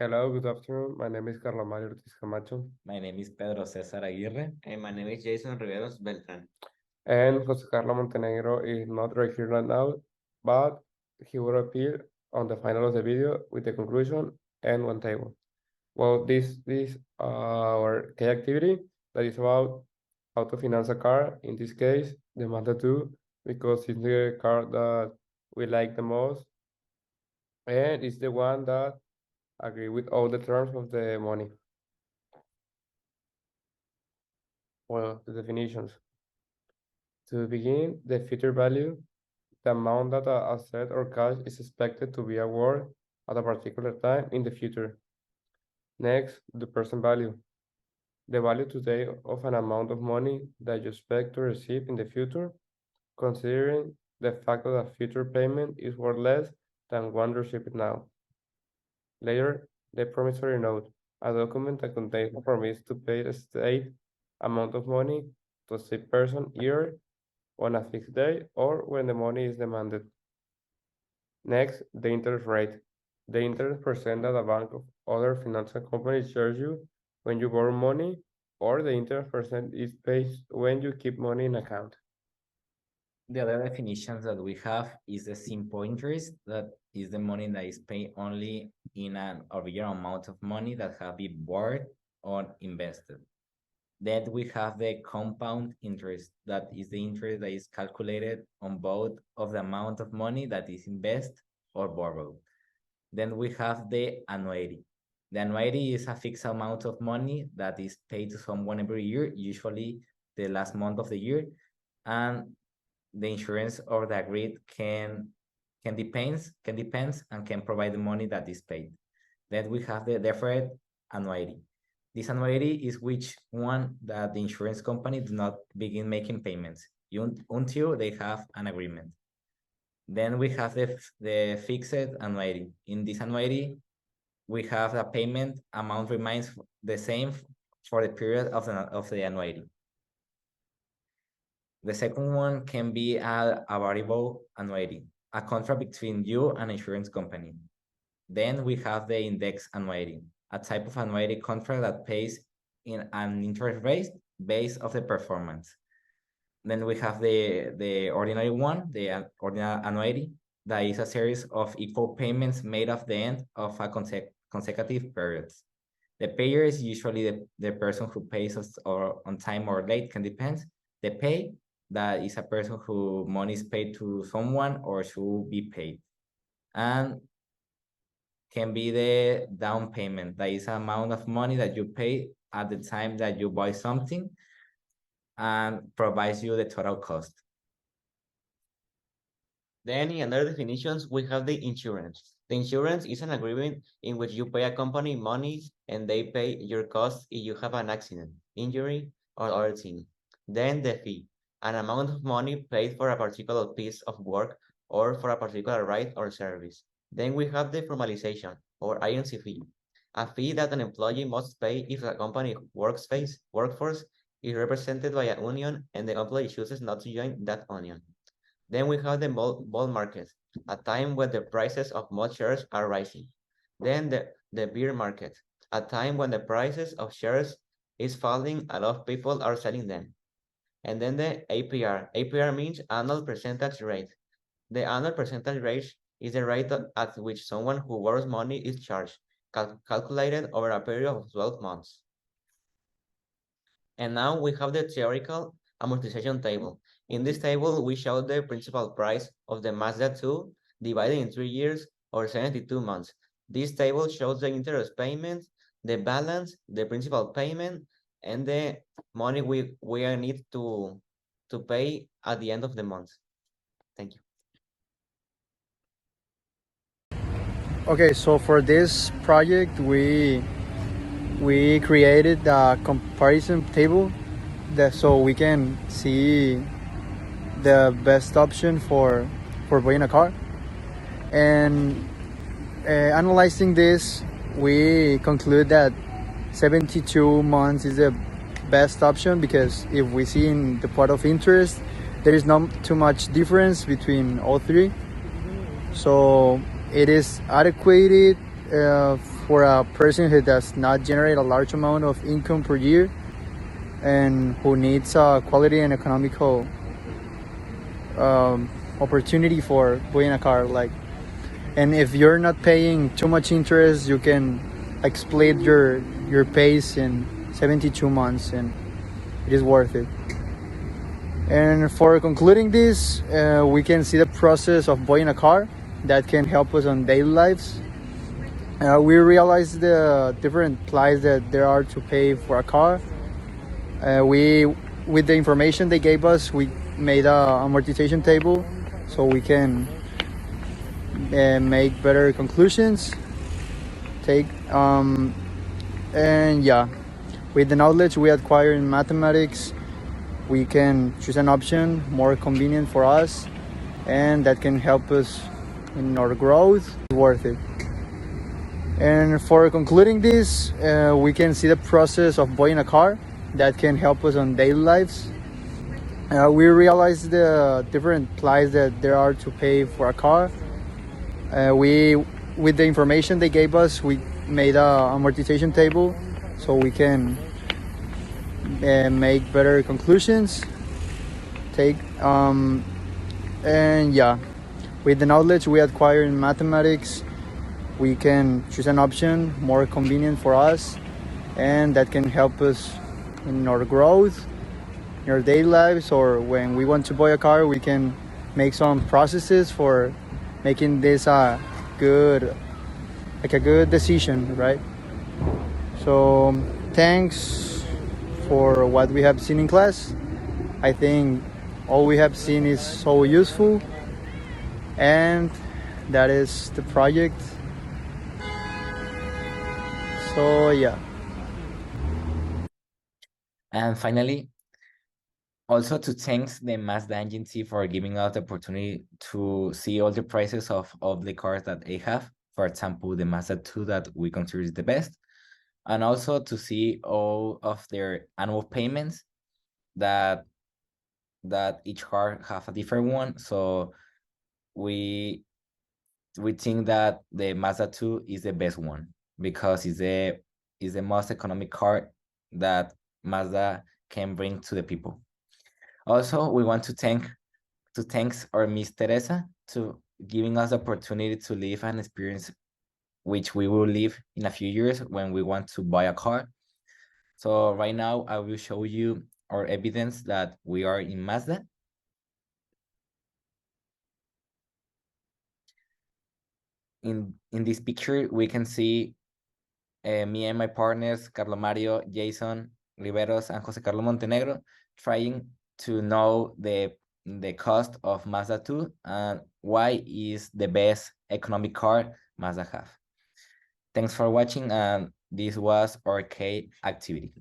Hello, good afternoon. My name is Carlos Mario Ortiz Camacho, My name is Pedro Cesar Aguirre. And my name is Jason Riveros Beltran. and Jose Carlos Montenegro is not right here right now, but he will appear on the final of the video with the conclusion and one table. Well, this our K activity that is about how to finance a car. In this case, the Mazda 2, because it's the car that we like the most, and it's the one that agree with all the terms of the money. Well, the definitions. To begin, the future value, the amount that a asset or cash is expected to be awarded at a particular time in the future. Next, the present value, the value today of an amount of money that you expect to receive in the future, considering the fact that a future payment is worth less than one received now. Later, the promissory note, a document that contains a promise to pay a state amount of money to a said person either on a fixed day or when the money is demanded. Next, the interest rate. The interest percent that a bank or other financial companies charge you when you borrow money, or the interest percent is paid when you keep money in account. The other definitions that we have is the simple interest, that is the money that is paid only in an original amount of money that have been borrowed or invested. Then we have the compound interest, that is the interest that is calculated on both of the amount of money that is invested or borrowed. Then we have the annuity. The annuity is a fixed amount of money that is paid to someone every year, usually the last month of the year, and the insurance or the agreed can depends and can provide the money that is paid. Then we have the deferred annuity. This annuity is which one that the insurance company do not begin making payments until they have an agreement. Then we have the fixed annuity. In this annuity, we have the payment amount remains the same for the period of the annuity. The second one can be a variable annuity, a contract between you and insurance company. Then we have the index annuity, a type of annuity contract that pays in an interest rate based of the performance. Then we have the ordinary one, the ordinary annuity, that is a series of equal payments made at the end of a consecutive periods. The payer is usually the person who pays us or on time or late, can depend. The pay, that is a person who money is paid to someone or should be paid. And can be the down payment, that is amount of money that you pay at the time that you buy something and provides you the total cost. Then in other definitions, we have the insurance. The insurance is an agreement in which you pay a company money and they pay your costs if you have an accident, injury, or other thing. Then the fee, an amount of money paid for a particular piece of work or for a particular right or service. Then we have the formalization or agency fee, a fee that an employee must pay if a company workforce is represented by a union and the employee chooses not to join that union. Then we have the bull market, a time when the prices of most shares are rising. Then the bear market, a time when the prices of shares is falling, a lot of people are selling them. And then the APR. APR means annual percentage rate. The annual percentage rate is the rate at which someone who borrows money is charged, calculated over a period of 12 months. And now we have the theoretical amortization table. In this table, we show the principal price of the Mazda 2 divided in 3 years or 72 months. This table shows the interest payments, the balance, the principal payment, and the money we need to pay at the end of the month. Thank you. Okay, so for this project, we created a comparison table so we can see the best option for buying a car. And analyzing this, we conclude that 72 months is the best option, because if we see in the part of interest, there is not too much difference between all three. So it is adequate for a person who does not generate a large amount of income per year and who needs a quality and economical opportunity for buying a car. Like, and if you're not paying too much interest, you can like split your pace in 72 months, and it is worth it. And for concluding this, we can see the process of buying a car that can help us on daily lives. We realize the different prices that there are to pay for a car. With the information they gave us, we made a amortization table so we can make better conclusions. And yeah, with the knowledge we acquire in mathematics, we can choose an option more convenient for us and that can help us in our growth. It's worth it. And for concluding this, we can see the process of buying a car that can help us on daily lives. We realize the different prices that there are to pay for a car. With the information they gave us, we made a amortization table so we can make better conclusions. And yeah, with the knowledge we acquire in mathematics, we can choose an option more convenient for us and that can help us in our growth, in our daily lives, or when we want to buy a car, we can make some processes for making this a good decision, right? So thanks for what we have seen in class. I think all we have seen is so useful, and that is the project. So yeah. And finally, also to thanks the Mazda agency for giving us the opportunity to see all the prices of the cars that they have. For example, the Mazda 2 that we consider is the best. And also to see all of their annual payments that each car have a different one. So we think that the Mazda 2 is the best one because it's the most economic car that Mazda can bring to the people. Also, we want to thank our Miss Teresa to giving us the opportunity to live an experience which we will live in a few years when we want to buy a car. So right now I will show you our evidence that we are in Mazda. In this picture, we can see me and my partners, Carlo Mario, Jason Riveros, and Jose Carlos Montenegro, trying to know the cost of Mazda 2 and why is the best economic car Mazda have. Thanks for watching, and this was our K activity.